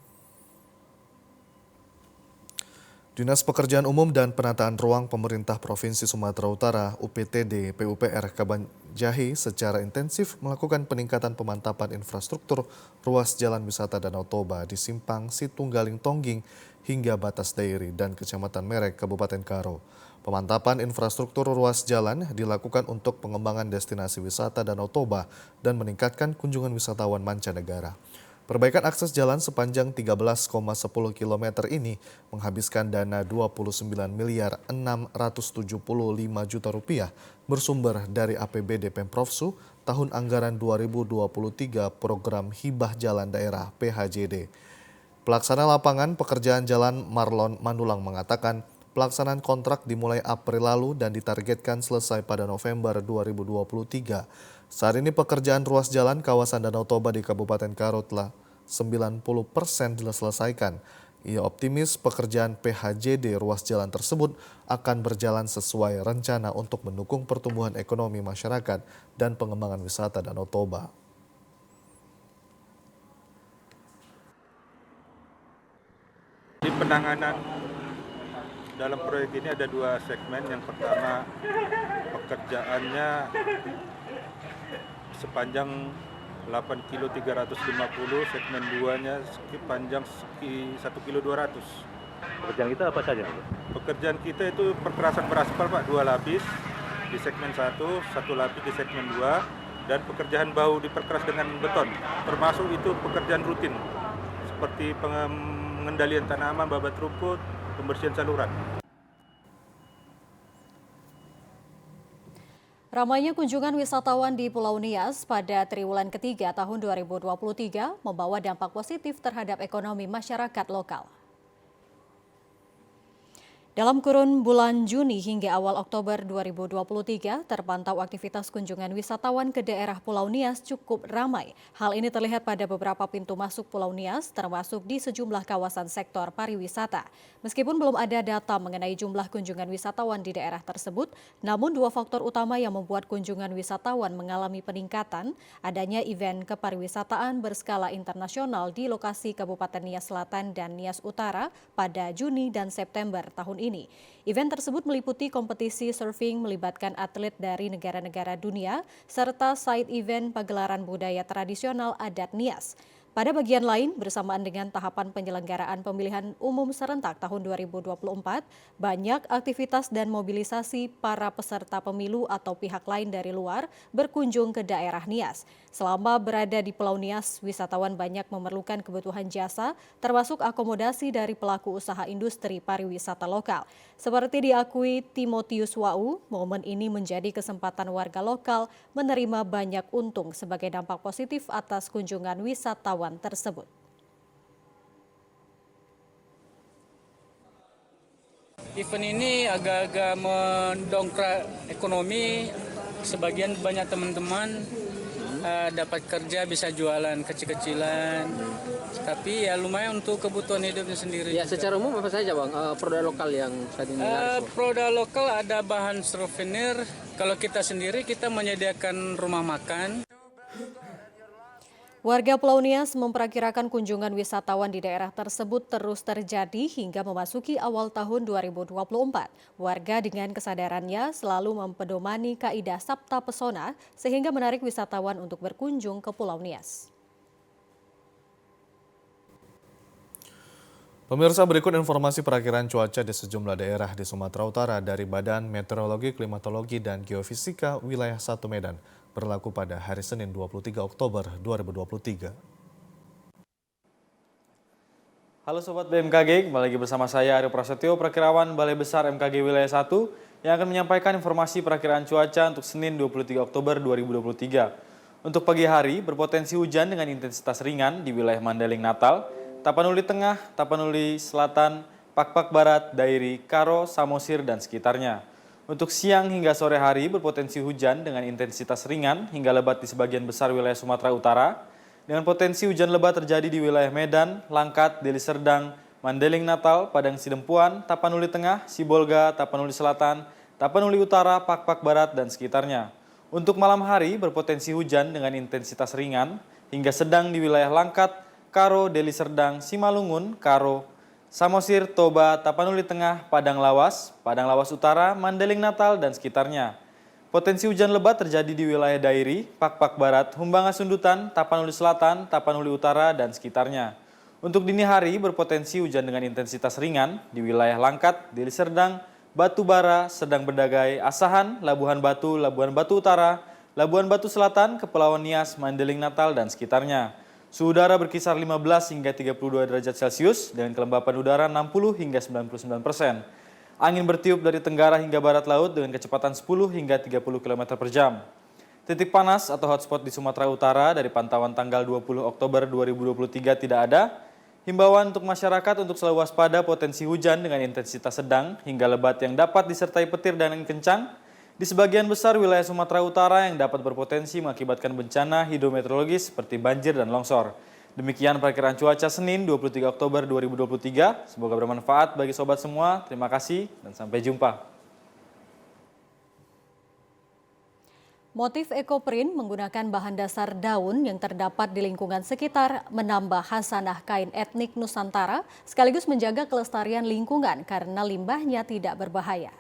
A: Dinas Pekerjaan Umum dan Penataan Ruang Pemerintah Provinsi Sumatera Utara (UPTD) PUPR Kabanjahi secara intensif melakukan peningkatan pemantapan infrastruktur ruas jalan wisata Danau Toba di Simpang Situnggaling Tongging hingga Batas Dairi dan Kecamatan Merek, Kabupaten Karo. Pemantapan infrastruktur ruas jalan dilakukan untuk pengembangan destinasi wisata Danau Toba dan meningkatkan kunjungan wisatawan mancanegara. Perbaikan akses jalan sepanjang 13,10 km ini menghabiskan dana 29 miliar 675 juta rupiah bersumber dari APBD Pemprov Su tahun anggaran 2023 program Hibah Jalan Daerah PHJD. Pelaksana lapangan pekerjaan jalan Marlon Manulang mengatakan pelaksanaan kontrak dimulai April lalu dan ditargetkan selesai pada November 2023. Saat ini pekerjaan ruas jalan kawasan Danau Toba di Kabupaten Karo telah 90% diselesaikan. Ia optimis pekerjaan PHJD ruas jalan tersebut akan berjalan sesuai rencana untuk mendukung pertumbuhan ekonomi masyarakat dan pengembangan wisata Danau Toba.
E: Di penanganan dalam proyek ini ada 2 segmen. Yang pertama, pekerjaannya sepanjang 8 kilo 350, segmen 2-nya panjang 1 kilo 200.
V: Pekerjaan kita apa saja?
E: Pekerjaan kita itu perkerasan beraspal Pak, 2 lapis,
C: di segmen 1, satu lapis di segmen 2, dan pekerjaan bahu diperkeras dengan beton, termasuk itu pekerjaan rutin seperti pengendalian tanaman, babat rumput, pembersihan saluran.
B: Ramainya kunjungan wisatawan di Pulau Nias pada triwulan ketiga tahun 2023 membawa dampak positif terhadap ekonomi masyarakat lokal. Dalam kurun bulan Juni hingga awal Oktober 2023, terpantau aktivitas kunjungan wisatawan ke daerah Pulau Nias cukup ramai. Hal ini terlihat pada beberapa pintu masuk Pulau Nias, termasuk di sejumlah kawasan sektor pariwisata. Meskipun belum ada data mengenai jumlah kunjungan wisatawan di daerah tersebut, namun dua faktor utama yang membuat kunjungan wisatawan mengalami peningkatan, adanya event kepariwisataan berskala internasional di lokasi Kabupaten Nias Selatan dan Nias Utara pada Juni dan September tahun ini. Event tersebut meliputi kompetisi surfing melibatkan atlet dari negara-negara dunia, serta side event pagelaran budaya tradisional adat Nias. Pada bagian lain, bersamaan dengan tahapan penyelenggaraan pemilihan umum serentak tahun 2024, banyak aktivitas dan mobilisasi para peserta pemilu atau pihak lain dari luar berkunjung ke daerah Nias. Selama berada di Pulau Nias, wisatawan banyak memerlukan kebutuhan jasa, termasuk akomodasi dari pelaku usaha industri pariwisata lokal. Seperti diakui Timotius Wau, momen ini menjadi kesempatan warga lokal menerima banyak untung sebagai dampak positif atas kunjungan wisatawan tersebut.
V: Event ini agak-agak mendongkrak ekonomi, sebagian banyak teman-teman dapat kerja, bisa jualan kecil-kecilan, tapi ya lumayan untuk kebutuhan hidupnya sendiri.
W: Ya, secara umum apa saja Bang produk lokal yang saat ini
V: produk lokal ada bahan souvenir. Kalau kita sendiri, kita menyediakan rumah makan.
B: Warga Pulau Nias memperkirakan kunjungan wisatawan di daerah tersebut terus terjadi hingga memasuki awal tahun 2024. Warga dengan kesadarannya selalu mempedomani kaidah Sabta Pesona sehingga menarik wisatawan untuk berkunjung ke Pulau Nias.
A: Pemirsa, berikut informasi perakiraan cuaca di sejumlah daerah di Sumatera Utara dari Badan Meteorologi, Klimatologi, dan Geofisika Wilayah 1 Medan. Berlaku pada hari Senin 23 Oktober 2023.
X: Halo Sobat BMKG, kembali lagi bersama saya Aryo Prasetyo, Perakirawan Balai Besar MKG Wilayah 1 yang akan menyampaikan informasi perakiraan cuaca untuk Senin 23 Oktober 2023. Untuk pagi hari, berpotensi hujan dengan intensitas ringan di wilayah Mandailing Natal, Tapanuli Tengah, Tapanuli Selatan, Pakpak Barat, Dairi, Karo, Samosir, dan sekitarnya. Untuk siang hingga sore hari berpotensi hujan dengan intensitas ringan hingga lebat di sebagian besar wilayah Sumatera Utara, dengan potensi hujan lebat terjadi di wilayah Medan, Langkat, Deli Serdang, Mandailing Natal, Padang Sidempuan, Tapanuli Tengah, Sibolga, Tapanuli Selatan, Tapanuli Utara, Pakpak Barat, dan sekitarnya. Untuk malam hari berpotensi hujan dengan intensitas ringan hingga sedang di wilayah Langkat, Karo, Deli Serdang, Simalungun, Karo, Samosir, Toba, Tapanuli Tengah, Padang Lawas Utara, Mandailing Natal, dan sekitarnya. Potensi hujan lebat terjadi di wilayah Dairi, Pakpak Barat, Humbanga Sundutan, Tapanuli Selatan, Tapanuli Utara, dan sekitarnya. Untuk dini hari berpotensi hujan dengan intensitas ringan di wilayah Langkat, Deli Serdang, Batu Bara, Sedang Bedagai, Asahan, Labuhan Batu Utara, Labuhan Batu Selatan, Kepulauan Nias, Mandailing Natal, dan sekitarnya. Suhu udara berkisar 15 hingga 32 derajat Celcius dengan kelembapan udara 60 hingga 99%. Angin bertiup dari tenggara hingga barat laut dengan kecepatan 10 hingga 30 km per jam. Titik panas atau hotspot di Sumatera Utara dari pantauan tanggal 20 Oktober 2023 tidak ada. Himbauan untuk masyarakat untuk selalu waspada potensi hujan dengan intensitas sedang hingga lebat yang dapat disertai petir dan angin kencang di sebagian besar wilayah Sumatera Utara yang dapat berpotensi mengakibatkan bencana hidrometeorologis seperti banjir dan longsor. Demikian perakiraan cuaca Senin 23 Oktober 2023. Semoga bermanfaat bagi sobat semua. Terima kasih dan sampai jumpa.
B: Motif ekoprint menggunakan bahan dasar daun yang terdapat di lingkungan sekitar menambah khasanah kain etnik Nusantara sekaligus menjaga kelestarian lingkungan karena limbahnya tidak berbahaya.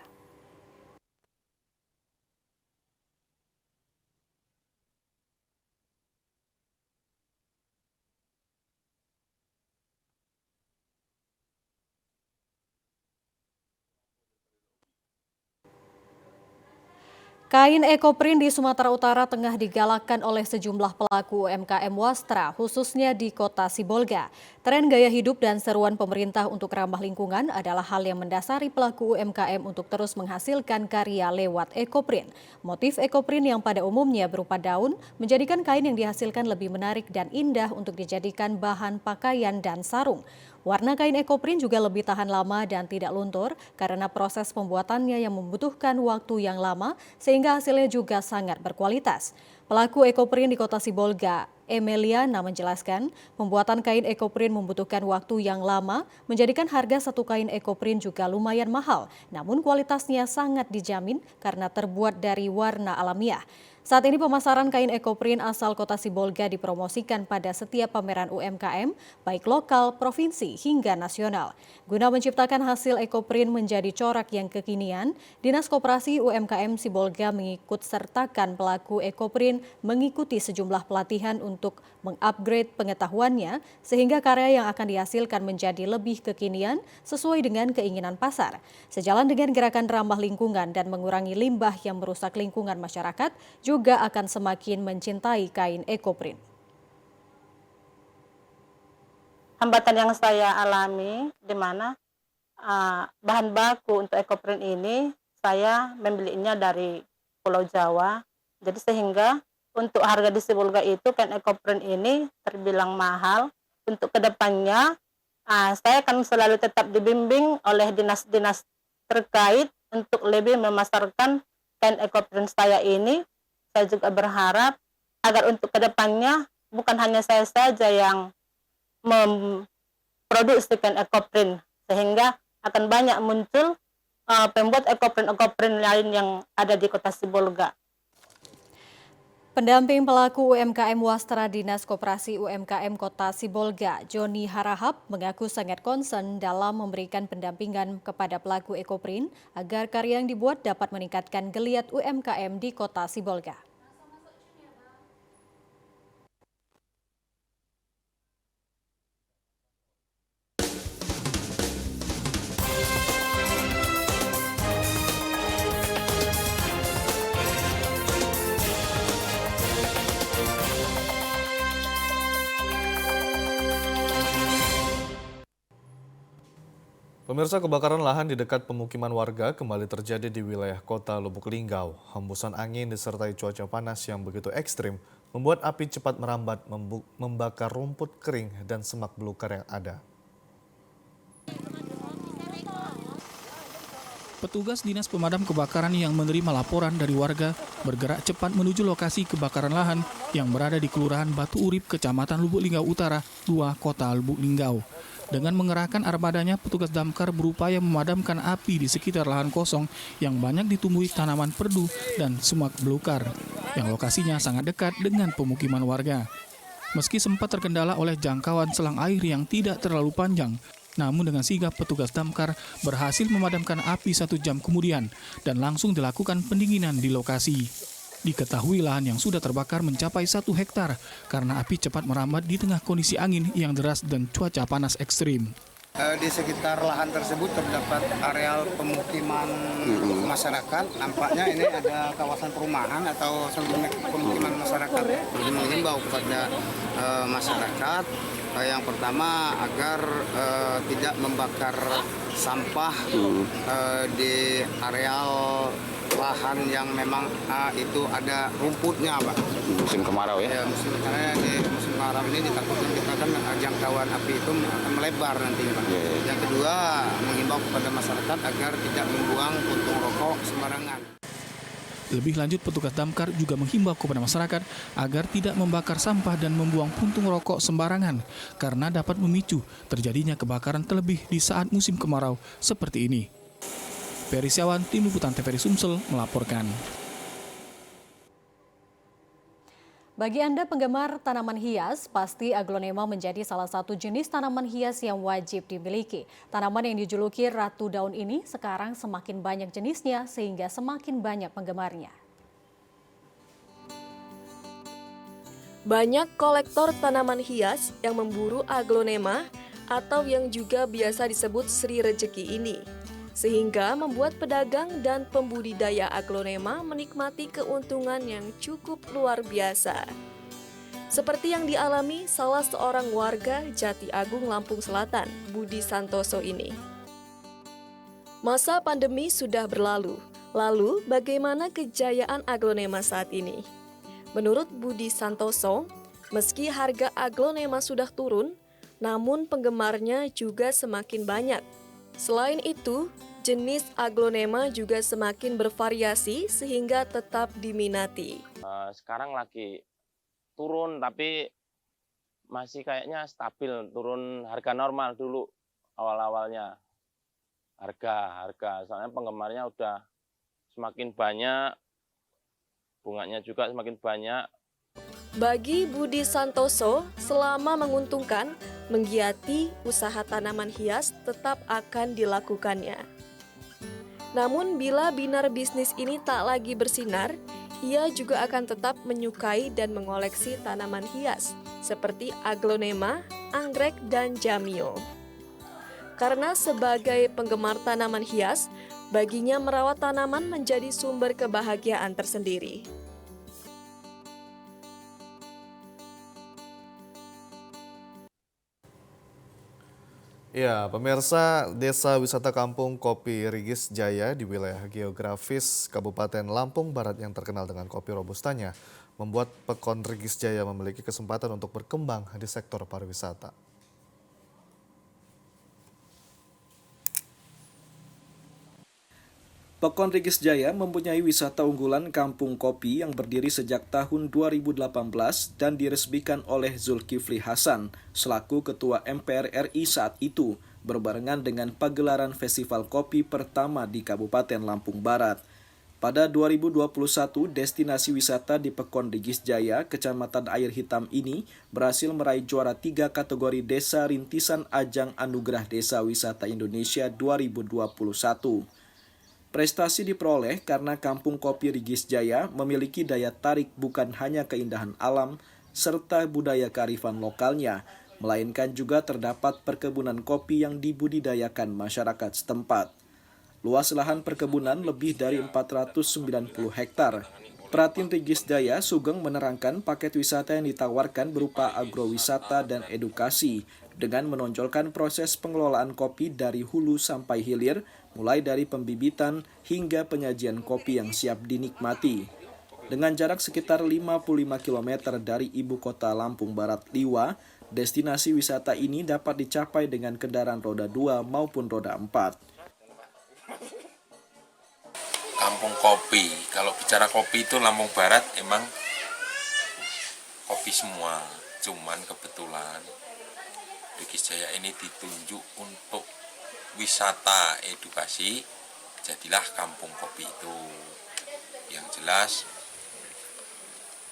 B: Kain ekoprint di Sumatera Utara tengah digalakkan oleh sejumlah pelaku UMKM wastra, khususnya di kota Sibolga. Tren gaya hidup dan seruan pemerintah untuk ramah lingkungan adalah hal yang mendasari pelaku UMKM untuk terus menghasilkan karya lewat ekoprint. Motif ekoprint yang pada umumnya berupa daun, menjadikan kain yang dihasilkan lebih menarik dan indah untuk dijadikan bahan pakaian dan sarung. Warna kain ekoprint juga lebih tahan lama dan tidak luntur karena proses pembuatannya yang membutuhkan waktu yang lama sehingga hasilnya juga sangat berkualitas. Pelaku ekoprint di kota Sibolga, Emeliana menjelaskan, pembuatan kain ekoprint membutuhkan waktu yang lama, menjadikan harga satu kain ekoprint juga lumayan mahal, namun kualitasnya sangat dijamin karena terbuat dari warna alamiah. Saat ini pemasaran kain ekoprint asal kota Sibolga dipromosikan pada setiap pameran UMKM, baik lokal, provinsi, hingga nasional. Guna menciptakan hasil ekoprint menjadi corak yang kekinian, Dinas Koperasi UMKM Sibolga mengikut sertakan pelaku ekoprint mengikuti sejumlah pelatihan untuk mengupgrade pengetahuannya, sehingga karya yang akan dihasilkan menjadi lebih kekinian sesuai dengan keinginan pasar. Sejalan dengan gerakan ramah lingkungan dan mengurangi limbah yang merusak lingkungan masyarakat, juga akan semakin mencintai kain ekoprint.
F: Hambatan yang saya alami di mana bahan baku untuk ekoprint ini saya membelinya dari Pulau Jawa. Jadi sehingga untuk harga di Sibolga itu kain ekoprint ini terbilang mahal. Untuk kedepannya saya akan selalu tetap dibimbing oleh dinas-dinas terkait untuk lebih memasarkan kain ekoprint saya ini. Saya juga berharap agar untuk kedepannya bukan hanya saya saja yang memproduksi kain ekoprint, sehingga akan banyak muncul pembuat ekoprint lain yang ada di kota Sibolga.
B: Pendamping pelaku UMKM wastra Dinas Koperasi UMKM Kota Sibolga, Joni Harahap, mengaku sangat concern dalam memberikan pendampingan kepada pelaku ekoprint agar karya yang dibuat dapat meningkatkan geliat UMKM di Kota Sibolga.
A: Pemirsa, kebakaran lahan di dekat pemukiman warga kembali terjadi di wilayah kota Lubuk Linggau. Hembusan angin disertai cuaca panas yang begitu ekstrim membuat api cepat merambat, membakar rumput kering dan semak belukar yang ada.
G: Petugas Dinas Pemadam Kebakaran yang menerima laporan dari warga bergerak cepat menuju lokasi kebakaran lahan yang berada di Kelurahan Batu Urip, Kecamatan Lubuk Linggau Utara, 2 Kota Lubuk Linggau. Dengan mengerahkan armadanya, petugas damkar berupaya memadamkan api di sekitar lahan kosong yang banyak ditumbuhi tanaman perdu dan semak belukar, yang lokasinya sangat dekat dengan pemukiman warga. Meski sempat terkendala oleh jangkauan selang air yang tidak terlalu panjang, namun dengan sigap petugas damkar berhasil memadamkan api 1 jam kemudian dan langsung dilakukan pendinginan di lokasi. Diketahui lahan yang sudah terbakar mencapai 1 hektar karena api cepat merambat di tengah kondisi angin yang deras dan cuaca panas ekstrim.
U: Di sekitar lahan tersebut terdapat areal pemukiman masyarakat. Nampaknya ini ada kawasan perumahan atau sebelumnya pemukiman masyarakat. Jadi mengimbau kepada masyarakat yang pertama agar tidak membakar sampah di areal lahan yang memang itu ada rumputnya, Pak.
I: Musim kemarau ya?
U: Ya, karena di musim kemarau ini ditakutkan kita kan jangkauan api itu akan melebar nanti, Pak. Yang kedua, mengimbau kepada masyarakat agar tidak membuang puntung rokok sembarangan.
G: Lebih lanjut, petugas damkar juga menghimbau kepada masyarakat agar tidak membakar sampah dan membuang puntung rokok sembarangan karena dapat memicu terjadinya kebakaran terlebih di saat musim kemarau seperti ini. Peri Siawan, Tim Liputan TVRI Sumsel melaporkan.
B: Bagi Anda penggemar tanaman hias, pasti aglonema menjadi salah satu jenis tanaman hias yang wajib dimiliki. Tanaman yang dijuluki Ratu Daun ini sekarang semakin banyak jenisnya sehingga semakin banyak penggemarnya.
J: Banyak kolektor tanaman hias yang memburu aglonema atau yang juga biasa disebut Sri Rejeki ini. sehingga membuat pedagang dan pembudidaya aglonema menikmati keuntungan yang cukup luar biasa. Seperti yang dialami salah seorang warga Jati Agung, Lampung Selatan, Budi Santoso ini. Masa pandemi sudah berlalu, lalu bagaimana kejayaan aglonema saat ini? Menurut Budi Santoso, meski harga aglonema sudah turun, namun penggemarnya juga semakin banyak. Selain itu, jenis aglonema juga semakin bervariasi sehingga tetap diminati.
I: Sekarang lagi turun tapi masih kayaknya stabil, turun harga normal dulu awal-awalnya. Harga soalnya penggemarnya udah semakin banyak, bunganya juga semakin banyak.
J: Bagi Budi Santoso, selama menguntungkan, menggiati usaha tanaman hias tetap akan dilakukannya. Namun bila binar bisnis ini tak lagi bersinar, ia juga akan tetap menyukai dan mengoleksi tanaman hias seperti aglonema, anggrek, dan jamio. Karena sebagai penggemar tanaman hias, baginya merawat tanaman menjadi sumber kebahagiaan tersendiri.
A: Ya, pemirsa, Desa Wisata Kampung Kopi Rigis Jaya di wilayah geografis Kabupaten Lampung Barat yang terkenal dengan kopi robustanya membuat Pekon Rigis Jaya memiliki kesempatan untuk berkembang di sektor pariwisata.
K: Pekon Rigis Jaya mempunyai wisata unggulan kampung kopi yang berdiri sejak tahun 2018 dan diresmikan oleh Zulkifli Hasan selaku Ketua MPR RI saat itu, berbarengan dengan pagelaran festival kopi pertama di Kabupaten Lampung Barat. Pada 2021, destinasi wisata di Pekon Rigis Jaya, Kecamatan Air Hitam ini berhasil meraih juara 3 kategori Desa Rintisan Ajang Anugerah Desa Wisata Indonesia 2021. Prestasi diperoleh karena Kampung Kopi Rigis Jaya memiliki daya tarik bukan hanya keindahan alam serta budaya kearifan lokalnya, melainkan juga terdapat perkebunan kopi yang dibudidayakan masyarakat setempat. Luas lahan perkebunan lebih dari 490 hektar. Pratin Rigis Jaya Sugeng menerangkan paket wisata yang ditawarkan berupa agrowisata dan edukasi dengan menonjolkan proses pengelolaan kopi dari hulu sampai hilir, mulai dari pembibitan hingga penyajian kopi yang siap dinikmati. Dengan jarak sekitar 55 km dari ibu kota Lampung Barat Liwa, destinasi wisata ini dapat dicapai dengan kendaraan roda 2 maupun roda 4.
L: Kampung kopi, kalau bicara kopi itu Lampung Barat emang kopi semua, cuman kebetulan Rigis Jaya ini ditunjuk untuk wisata edukasi, jadilah kampung kopi itu. Yang jelas,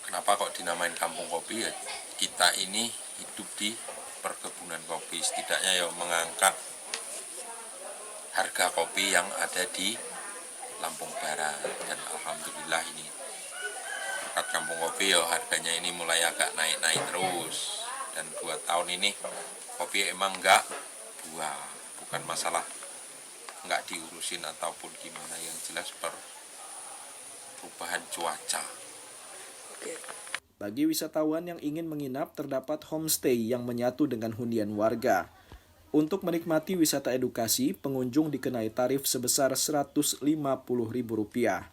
L: kenapa kok dinamain kampung kopi ya? Kita ini hidup di perkebunan kopi, setidaknya ya mengangkat harga kopi yang ada di Lampung Barat, dan alhamdulillah ini berkat kampung kopi ya harganya ini mulai agak naik-naik terus, dan 2 tahun ini kopi emang enggak buah. Bukan masalah nggak diurusin ataupun gimana, yang jelas perubahan cuaca.
K: Bagi wisatawan yang ingin menginap, terdapat homestay yang menyatu dengan hunian warga. Untuk menikmati wisata edukasi, pengunjung dikenai tarif sebesar Rp150.000.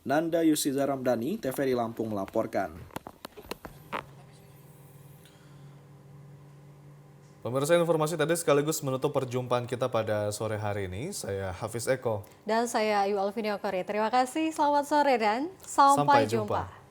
K: Nanda Yusiza Ramdhani, TVRI Lampung melaporkan.
A: Pemirsa, informasi tadi sekaligus menutup perjumpaan kita pada sore hari ini. Saya Hafiz Eko.
B: Dan saya Ayu Alvini Okori. Terima kasih, selamat sore dan sampai jumpa.